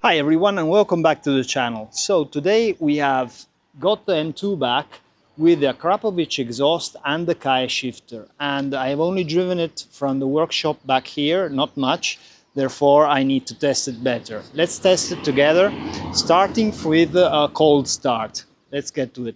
Hi everyone and welcome back to the channel. So today we have got the M2 back with the Akrapovic exhaust and the CAE shifter, and I have only driven it from the workshop back here, not much, therefore I need to test it better. Let's test it together, starting with a cold start. Let's get to it.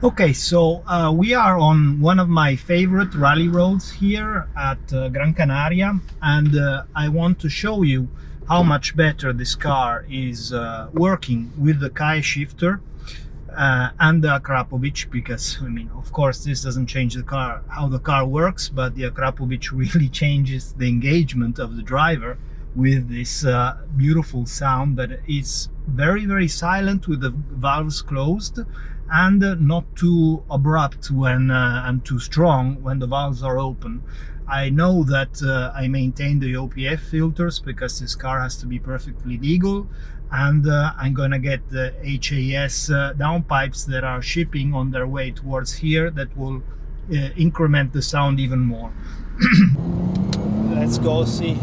Okay, so we are on one of my favorite rally roads here at Gran Canaria, and I want to show you how much better this car is working with the CAE shifter and the Akrapovic, because I mean, of course, this doesn't change the car, how the car works, but the Akrapovic really changes the engagement of the driver with this beautiful sound that is very silent with the valves closed, and not too abrupt when and too strong when the valves are open. I know that I maintain the OPF filters because this car has to be perfectly legal, and I'm gonna get the HAS downpipes that are shipping on their way towards here that will increment the sound even more. Let's go see.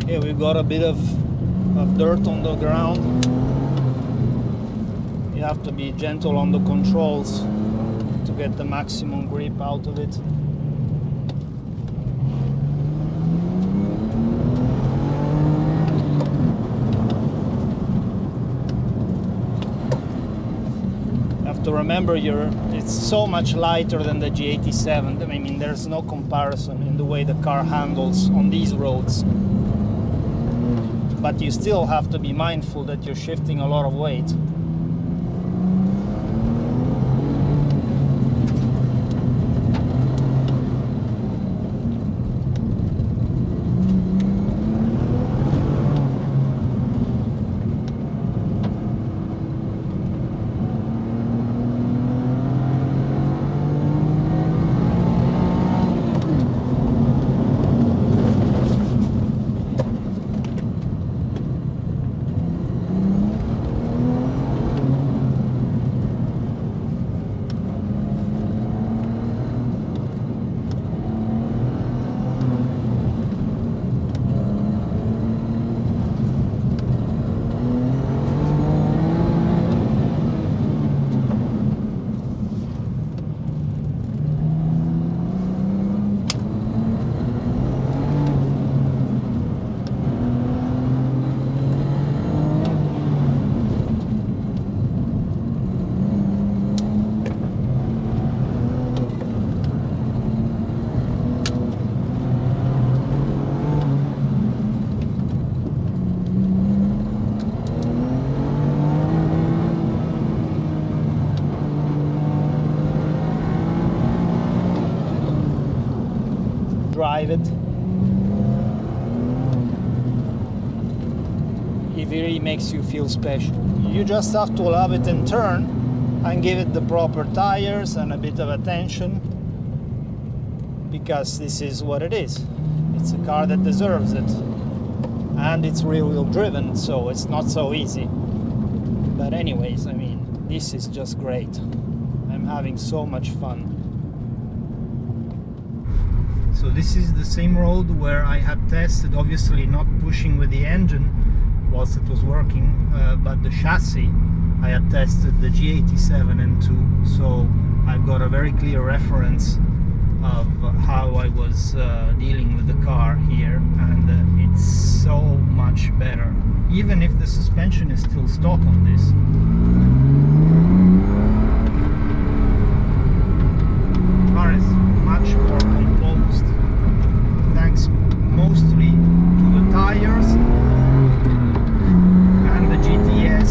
Yeah, we've got a bit of dirt on the ground. You have to be gentle on the controls to get the maximum grip out of it. You have to remember it's so much lighter than the G87. I mean, there's no comparison in the way the car handles on these roads. But you still have to be mindful that you're shifting a lot of weight. Drive it. It really makes you feel special. You just have to love it in turn and give it the proper tires and a bit of attention, because this is what it is. It's a car that deserves it, and it's rear-wheel driven, so it's not so easy. But anyways, I mean, this is just great. I'm having so much fun. So this is the same road where I had tested, obviously not pushing with the engine whilst it was working, but the chassis. I had tested the G87 M2, so I've got a very clear reference of how I was dealing with the car here, and it's so much better, even if the suspension is still stock on this. The car is much more composed, thanks mostly to the tires and the GTS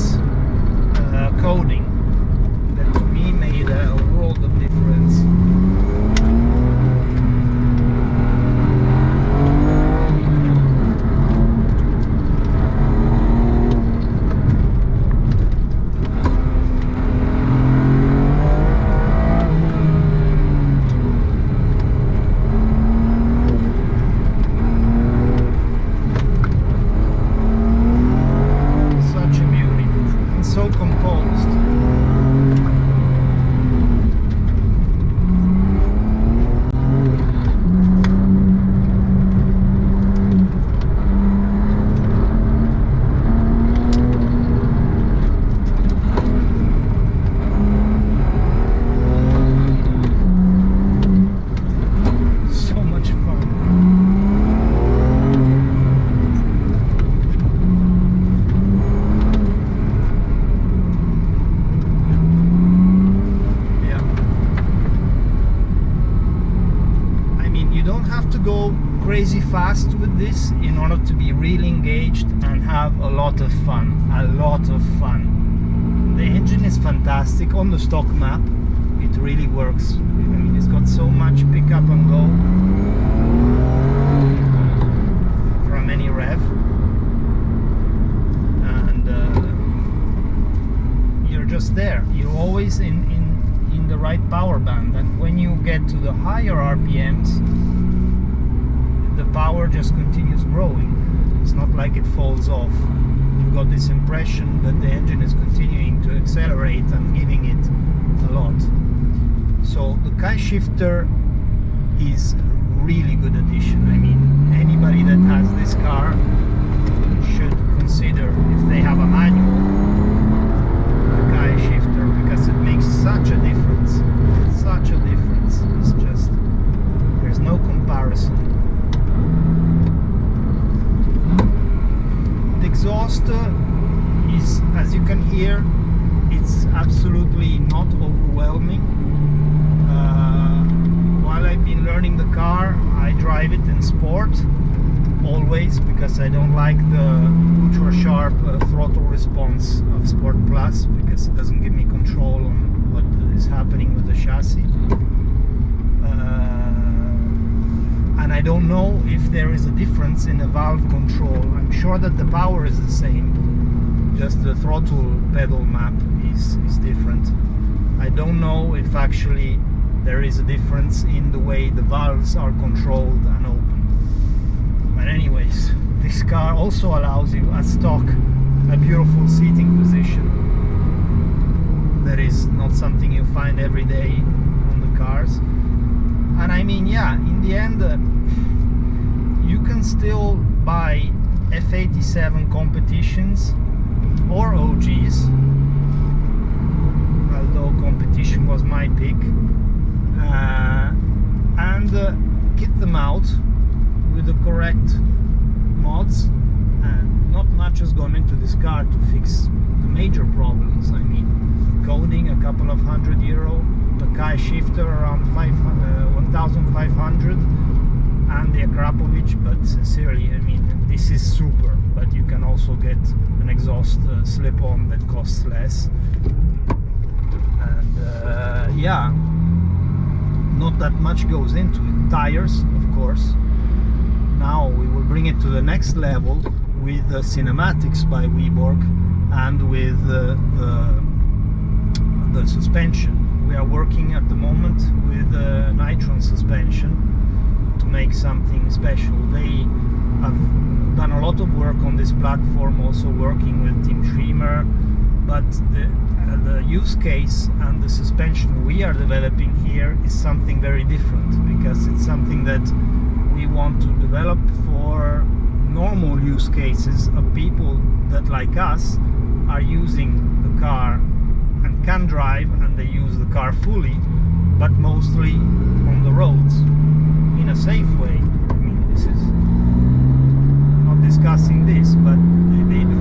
crazy fast with this in order to be really engaged and have a lot of fun. The engine is fantastic. On the stock map it really works. I mean, it's got so much pick up and go from any rev, and you're just there. You're always in the right power band, and when you get to the higher RPMs, the power just continues growing. It's not like it falls off. You've got this impression that the engine is continuing to accelerate and giving it a lot. So the CAE Shifter is a really good addition. I mean, anybody that has this car should consider, if they have a manual, the CAE Shifter, because it makes such a difference. Such a difference. It's just, there's no comparison. The exhaust is, as you can hear, it's absolutely not overwhelming. While I've been learning the car, I drive it in sport always, because I don't like the ultra sharp throttle response of Sport Plus, because it doesn't give me control on what is happening with the chassis. And I don't know if there is a difference in the valve control. I'm sure that the power is the same, just the throttle pedal map is different. I don't know if actually there is a difference in the way the valves are controlled and open. But anyways, this car also allows you at stock a beautiful seating position. That is not something you find every day on the cars. And I mean, yeah, in the end, you can still buy F87 competitions or OGs, although competition was my pick, and kit them out with the correct mods. And not much has gone into this car to fix the major problems. I mean, coding a couple of €100, the CAE Shifter around 1,500, and the Akrapovic. But sincerely, I mean, this is super, but you can also get an exhaust slip-on that costs less. And yeah, not that much goes into it. Tires, of course. Now we will bring it to the next level with the cinematics by Weborg and with the suspension. We are working at the moment with nitron suspension to make something special. They have done a lot of work on this platform, also working with Team Schremer, but the use case and the suspension we are developing here is something very different, because it's something that we want to develop for normal use cases of people that, like us, are using the car and can drive, and they use the car fully, but mostly on the roads in a safe way. I mean, this is, I'm not discussing this, but they do